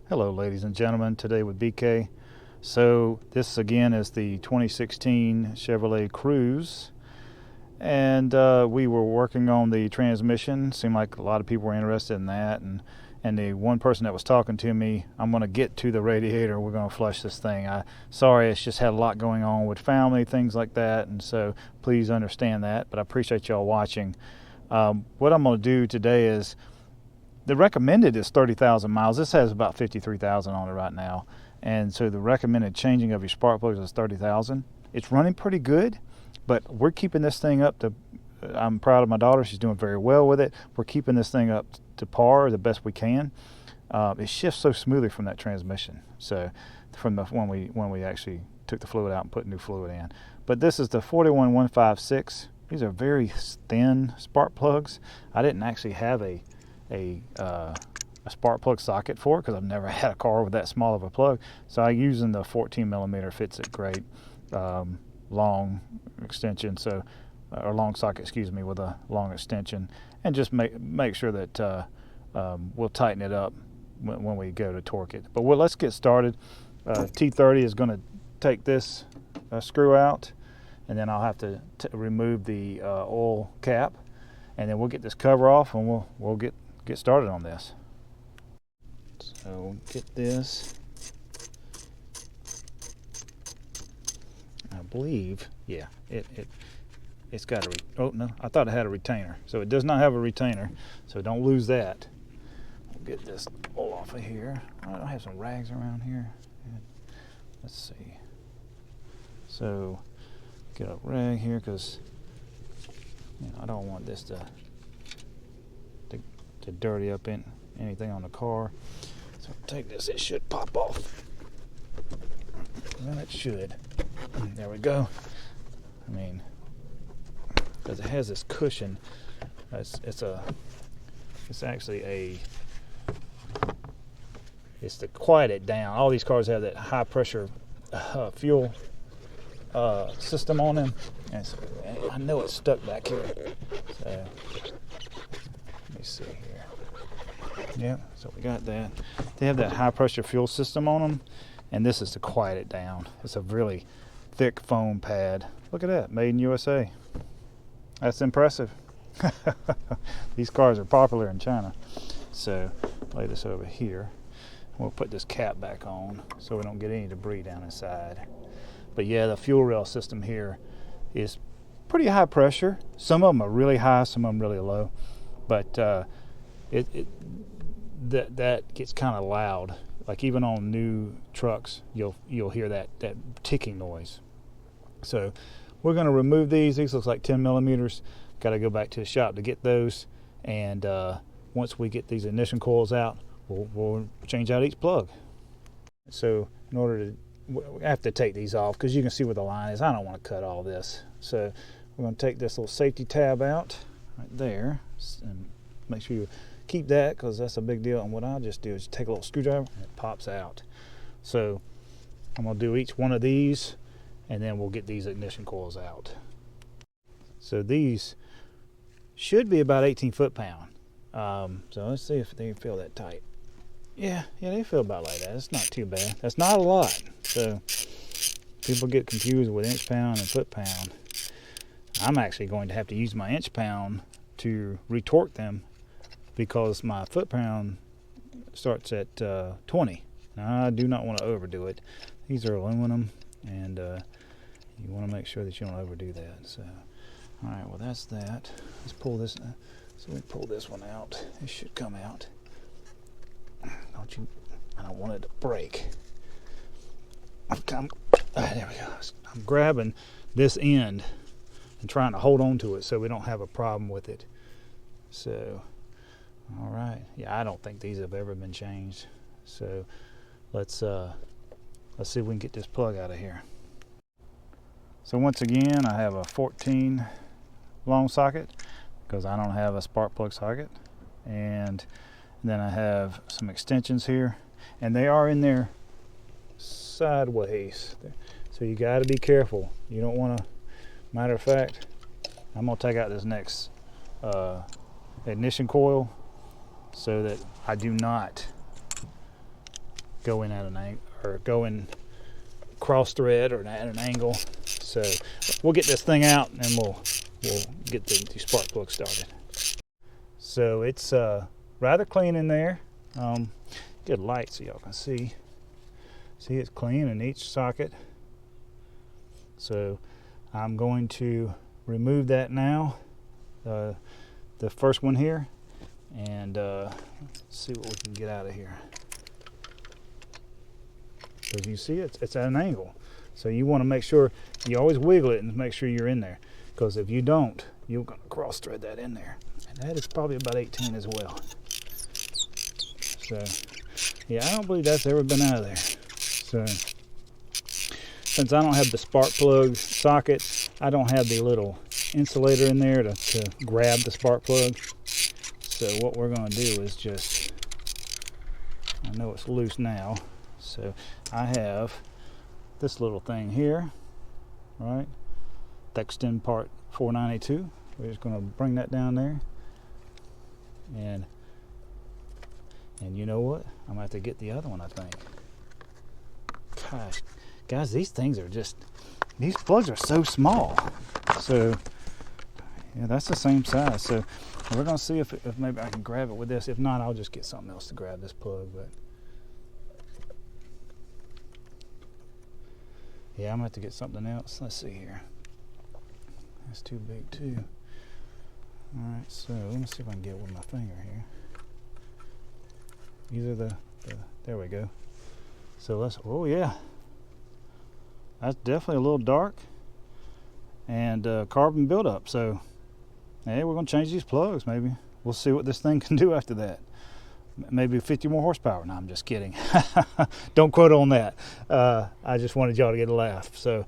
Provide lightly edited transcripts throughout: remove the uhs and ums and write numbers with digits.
Hello ladies and gentlemen, today with BK. So this again is the 2016 Chevrolet Cruze, and we were working on the transmission. Seemed like a lot of people were interested in that, and the one person that was talking to me, I'm going to get to the radiator. We're going to flush this thing. Sorry, it's just had a lot going on with family, things like that, and so please understand that, but I appreciate y'all watching. What I'm going to do today is, the recommended is 30,000 miles. This has about 53,000 on it right now. And so the recommended changing of your spark plugs is 30,000. It's running pretty good, but we're keeping this thing up to, I'm proud of my daughter. She's doing very well with it. We're keeping this thing up to par the best we can. It shifts so smoothly from that transmission. So from the, when we actually took the fluid out and put new fluid in. But this is the 41156. These are very thin spark plugs. I didn't actually have a spark plug socket for it because I've never had a car with that small of a plug, so I'm using the 14 millimeter. Fits it great. Long extension, so or long socket, excuse me, with a long extension, and just make sure that we'll tighten it up when we go to torque it. But let's get started. T30 is going to take this screw out, and then I'll have to remove the oil cap, and then we'll get this cover off, and we'll get started on this. So get this. I believe, yeah, it's got a, oh no, I thought it had a retainer. So it does not have a retainer, so don't lose that. We'll get this oil off of here. I have some rags around here. Let's see. So get a rag here, because I don't want this to dirty up anything on the car. So take this, it should pop off. Well, it should. There we go. I mean, because it has this cushion. It's actually it's to quiet it down. All these cars have that high pressure fuel system on them. And so, I know it's stuck back here. So let me see here. Yeah, so we got that. They have that high pressure fuel system on them, and this is to quiet it down. It's a really thick foam pad. Look at that, made in USA. That's impressive. These cars are popular in China. So lay this over here. We'll put this cap back on so we don't get any debris down inside. But yeah, the fuel rail system here is pretty high pressure. Some of them are really high, some of them really low. But that gets kind of loud. Like even on new trucks, you'll hear that ticking noise. So we're going to remove these. These looks like 10 millimeters. Got to go back to the shop to get those. And once we get these ignition coils out, we'll change out each plug. So in order to, we have to take these off because you can see where the line is. I don't want to cut all this. So we're going to take this little safety tab out right there, and make sure you keep that because that's a big deal. And what I'll just do is take a little screwdriver and it pops out. So I'm going to do each one of these, and then we'll get these ignition coils out. So these should be about 18 foot-pound. So let's see if they feel that tight. Yeah, they feel about like that. It's not too bad. That's not a lot. So people get confused with inch-pound and foot-pound. I'm actually going to have to use my inch-pound to retorque them because my foot-pound starts at 20. Now, I do not want to overdo it. These are aluminum, and you want to make sure that you don't overdo that. So, all right, well that's that. Let's pull this. So we pull this one out. It should come out. I don't want it to break. There we go. I'm grabbing this end and trying to hold on to it so we don't have a problem with it. So, all right. Yeah, I don't think these have ever been changed. So let's see if we can get this plug out of here. So once again, I have a 14 long socket because I don't have a spark plug socket, and then I have some extensions here, and they are in there sideways, so you got to be careful. You don't want to, matter of fact, I'm going to take out this next ignition coil so that I do not go in at an angle, or go in cross thread or at an angle. So we'll get this thing out and we'll get the spark plug started. So it's rather clean in there. Good light so y'all can see. See, it's clean in each socket. So I'm going to remove that now, the first one here, and see what we can get out of here. As you see, it's at an angle. So you want to make sure, you always wiggle it and make sure you're in there. Because if you don't, you're going to cross thread that in there. And that is probably about 18 as well. So, yeah, I don't believe that's ever been out of there. So, since I don't have the spark plug socket, I don't have the little insulator in there to grab the spark plug. So what we're going to do is just, I know it's loose now, so I have this little thing here, right? Extend part 492. We're just going to bring that down there, and you know what? I'm going to have to get the other one, I think. Gosh, guys, these things are just, these plugs are so small. So yeah, that's the same size. So we're going to see if maybe I can grab it with this. If not, I'll just get something else to grab this plug. But yeah, I'm going to have to get something else. Let's see here. That's too big too. Alright, so let me see if I can get it with my finger here. Either there we go. So let's, oh yeah. That's definitely a little dark. And carbon buildup. So, hey, we're going to change these plugs maybe. We'll see what this thing can do after that. Maybe 50 more horsepower. No, I'm just kidding. Don't quote on that. I just wanted y'all to get a laugh. So,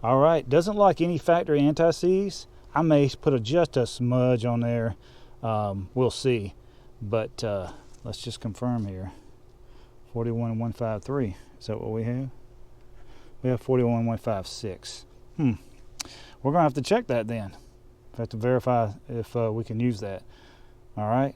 all right. Doesn't like any factory anti-seize. I may put just a smudge on there. We'll see. But let's just confirm here. 41153. Is that what we have? We have 41156. We're going to have to check that then. We have to verify if we can use that. All right.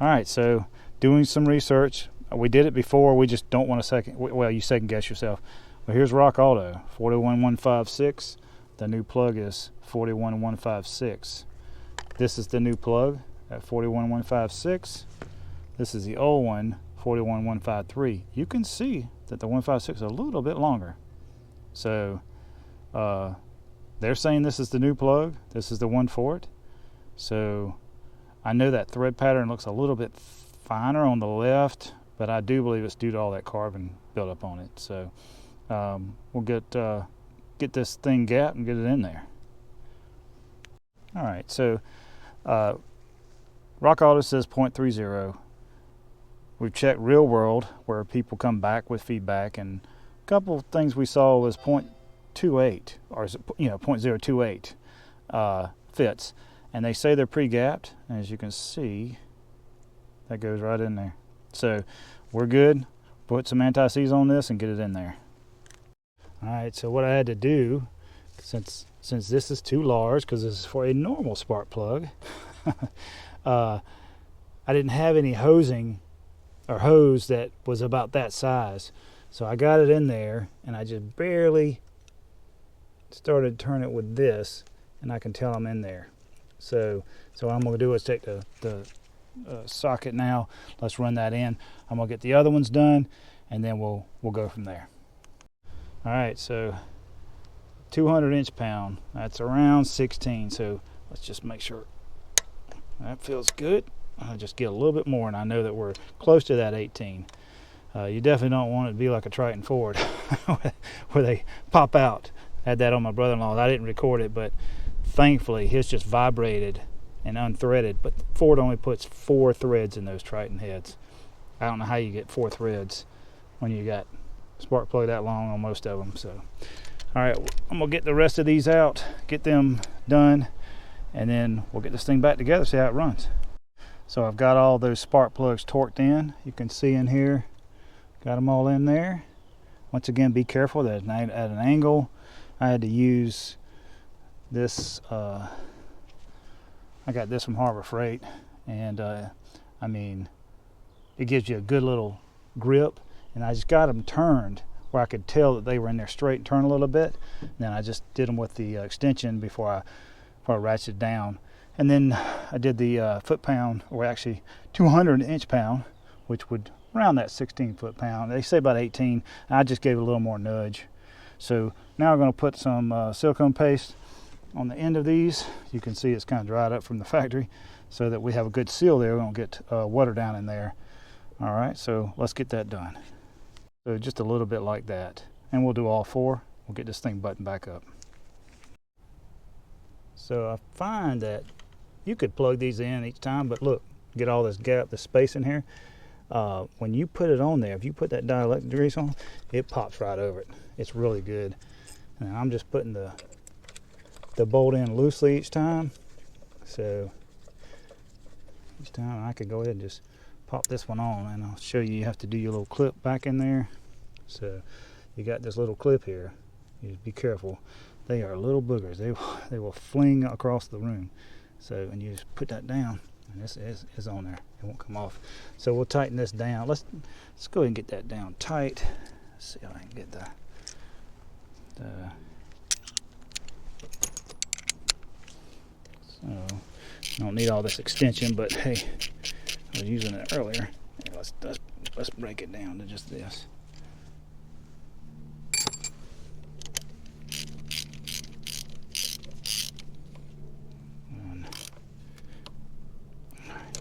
All right, so doing some research. We did it before. We just don't want to you second guess yourself. Well, here's Rock Auto, 41156. The new plug is 41156. This is the new plug at 41156. This is the old one, 41153. You can see that the 156 is a little bit longer. So they're saying this is the new plug. This is the one for it. So I know that thread pattern looks a little bit finer on the left, but I do believe it's due to all that carbon buildup on it. So we'll get this thing gapped and get it in there. All right, so Rock Auto says 0.30. We've checked Real World where people come back with feedback, and a couple of things we saw was 0.28 or 0.028 fits. And they say they're pre-gapped, and as you can see, that goes right in there. So we're good. Put some anti-seize on this and get it in there. All right, so what I had to do, since this is too large, because this is for a normal spark plug, I didn't have any hosing or hose that was about that size. So I got it in there, and I just barely started turning it with this, and I can tell I'm in there. So what I'm going to do is take the socket now. Let's run that in. I'm going to get the other ones done, and then we'll go from there. All right, so 200 inch-pound. That's around 16. So let's just make sure that feels good. I'll just get a little bit more, and I know that we're close to that 18. You definitely don't want it to be like a Triton Ford where they pop out. I had that on my brother-in-law. I didn't record it, but thankfully his just vibrated and unthreaded. But Ford only puts 4 threads in those Triton heads. I don't know how you get 4 threads when you got spark plug that long on most of them. So all right, I'm gonna get the rest of these out, get them done, and then we'll get this thing back together, see how it runs. So I've got all those spark plugs torqued in. You can see in here, got them all in there. Once again, be careful that at an angle. I had to use this, I got this from Harbor Freight, and I mean, it gives you a good little grip, and I just got them turned where I could tell that they were in there straight and turn a little bit. And then I just did them with the extension before I ratcheted down. And then I did the foot-pound, or actually 200 inch-pound, which would round that 16 foot-pound. They say about 18. I just gave it a little more nudge. So now we're going to put some silicone paste on the end of these. You can see it's kind of dried up from the factory, so that we have a good seal there. We don't get water down in there. All right, so let's get that done. So just a little bit like that, and we'll do all four. We'll get this thing buttoned back up. So I find that you could plug these in each time, but look, get all this gap, this space in here. When you put it on there, if you put that dielectric grease on, it pops right over it. It's really good. And I'm just putting the bolt in loosely each time. So each time I could go ahead and just pop this one on, and I'll show you have to do your little clip back in there. So you got this little clip here. You just be careful. They are little boogers. They will fling across the room. So, and you just put that down, and this is on there. It won't come off. So we'll tighten this down. Let's go ahead and get that down tight. Let's see if I can get the so I don't need all this extension, but hey, I was using it earlier. Yeah, let's break it down to just this.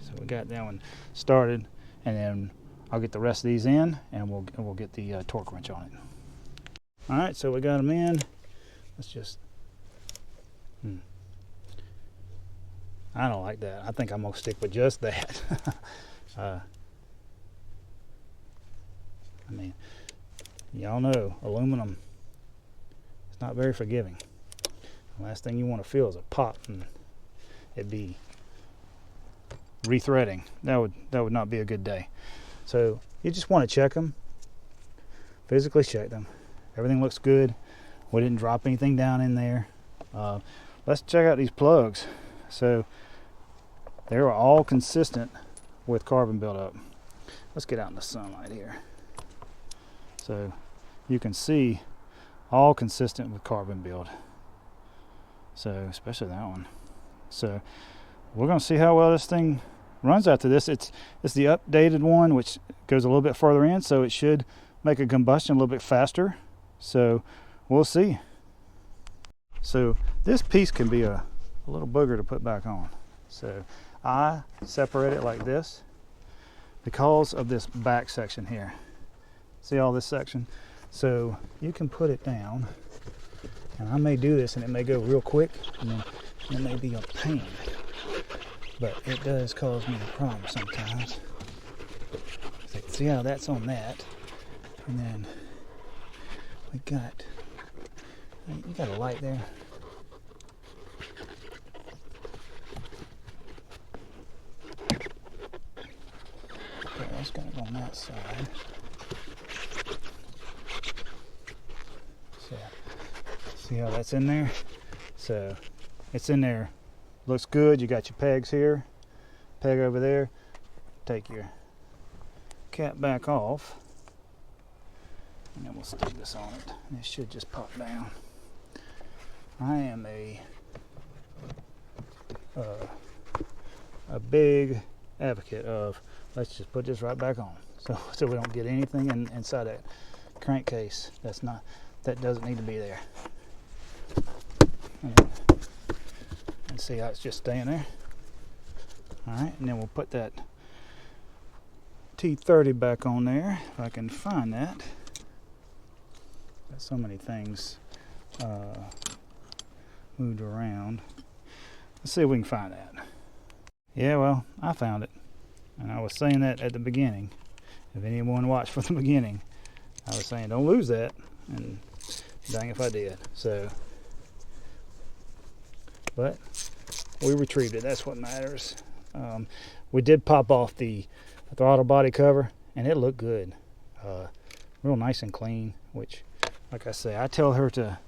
So we got that one started, and then I'll get the rest of these in, and we'll get the torque wrench on it. All right, so we got them in. Let's just. I don't like that. I think I'm gonna stick with just that. I mean, y'all know aluminum is not very forgiving. The last thing you want to feel is a pop, and it'd be rethreading. That would not be a good day. So you just want to check them, physically check them. Everything looks good. We didn't drop anything down in there. Let's check out these plugs. So they were all consistent with carbon buildup. Let's get out in the sunlight here. So you can see all consistent with carbon build. So especially that one. So we're going to see how well this thing runs after this. It's the updated one, which goes a little bit further in, so it should make a combustion a little bit faster. So we'll see. So this piece can be a little booger to put back on. So I separate it like this because of this back section here. See all this section? So you can put it down, and I may do this and it may go real quick, and then it may be a pain, but it does cause me a problem sometimes. So see how that's on that, and then we got, you got a light there. Okay, that's gonna go on that side. So, see how that's in there? So it's in there. Looks good. You got your pegs here, peg over there. Take your cap back off, and then we'll stick this on it, and it should just pop down. I am a big advocate of, let's just put this right back on, so we don't get anything inside that crankcase that doesn't need to be there. And see how it's just staying there. All right, and then we'll put that T30 back on there if I can find that. Got so many things moved around. Let's see if we can find that. Yeah, well, I found it, and I was saying that at the beginning. If anyone watched from the beginning, I was saying don't lose that, and dang if I did. So, but we retrieved it. That's what matters. We did pop off the throttle body cover, and it looked good, real nice and clean. Which, like I say, I tell her to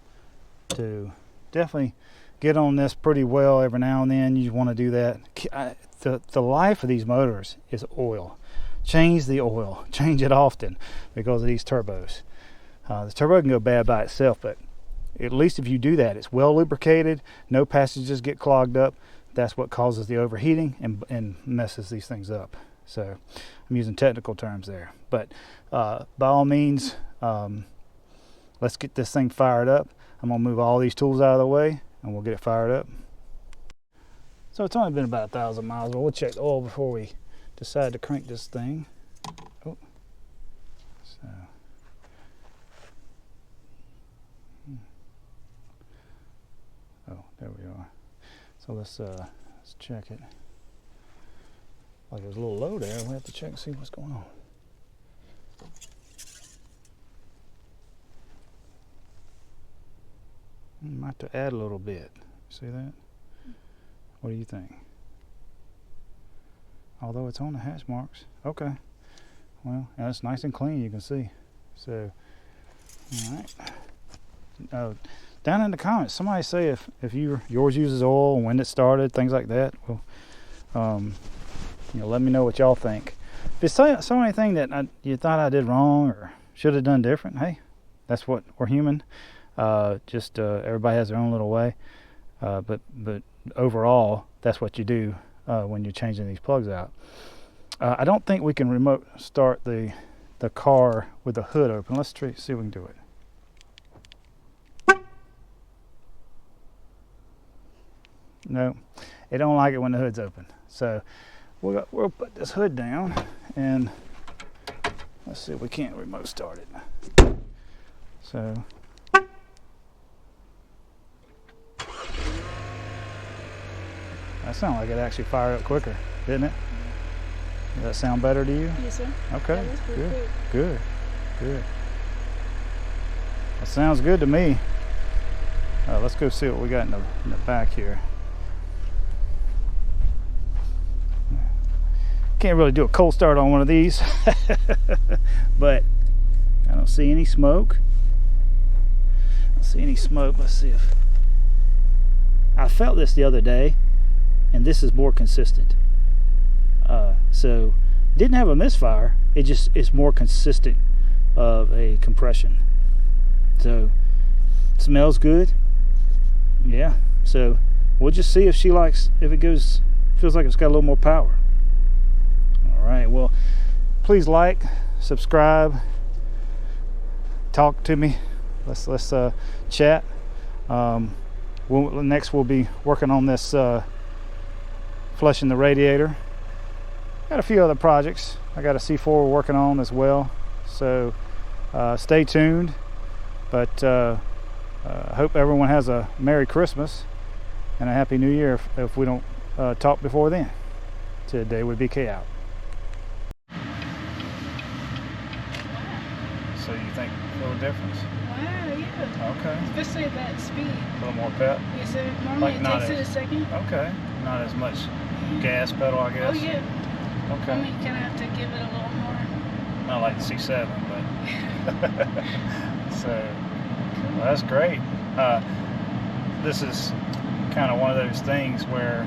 definitely get on this pretty well every now and then. You want to do that. The life of these motors is oil. change the oil. Change it often because of these turbos. The turbo can go bad by itself, but at least if you do that, it's well lubricated, no passages get clogged up. That's what causes the overheating and messes these things up. So I'm using technical terms there, but by all means, let's get this thing fired up. I'm gonna move all these tools out of the way and we'll get it fired up. So it's only been about 1,000 miles, but we'll check the oil before we decide to crank this thing. Oh, so. Oh, there we are. So let's check it. Like it was a little low there. We have to check and see what's going on. Might have to add a little bit. See that? What do you think? Although it's on the hatch marks. Okay. Well, and it's nice and clean, you can see. So, all right. Down in the comments, somebody say if yours uses oil and when it started, things like that. Well, let me know what y'all think. If it's so anything that you thought I did wrong or should have done different, hey, that's what we're human. Everybody has their own little way. But overall, that's what you do when you're changing these plugs out. I don't think we can remote start the car with the hood open. Let's see if we can do it. No, it don't like it when the hood's open. So we'll put this hood down and let's see if we can't remote start it. So that sounded like it actually fired up quicker, didn't it? Does that sound better to you? Yes, sir. Okay, good. That sounds good to me. Let's go see what we got in the back here. Can't really do a cold start on one of these, but I don't see any smoke. Let's see if I felt this the other day, and this is more consistent. So didn't have a misfire. It just is more consistent of a compression. So smells good. Yeah. So we'll just see if it feels like it's got a little more power. All right. Well, please like, subscribe, talk to me. Let's chat. Next we'll be working on this flushing the radiator. Got a few other projects. I got a C4 we're working on as well. So stay tuned. But I hope everyone has a Merry Christmas and a Happy New Year if we don't talk before then. Today with BK out. So you think a little difference? Wow, yeah. Okay. Especially at that speed. A little more pep? Yes, sir. Normally it takes it a second. Okay. Not as much gas pedal, I guess. Oh, yeah. Okay. I mean, you kind of have to give it a little more. Not like the C7, but... So, well, that's great. This is kind of one of those things where,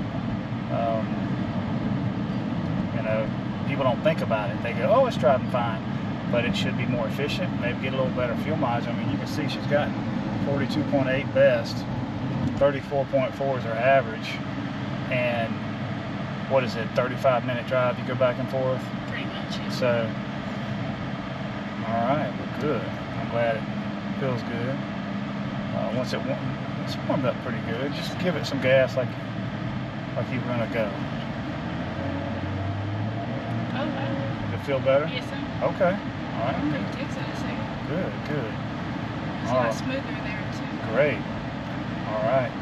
people don't think about it. They go, oh, it's driving fine. But it should be more efficient, maybe get a little better fuel mileage. I mean, you can see she's gotten 42.8 best, 34.4 is her average, and what is it, 35-minute drive you go back and forth? Pretty much, yeah. So, all right, well, good. I'm glad it feels good. Once it's warmed up pretty good, just give it some gas like you were gonna go. Oh, wow. Did it feel better? Yes, sir. Okay. All right. It takes it a second. Good. It's a lot smoother there, too. Great. All right.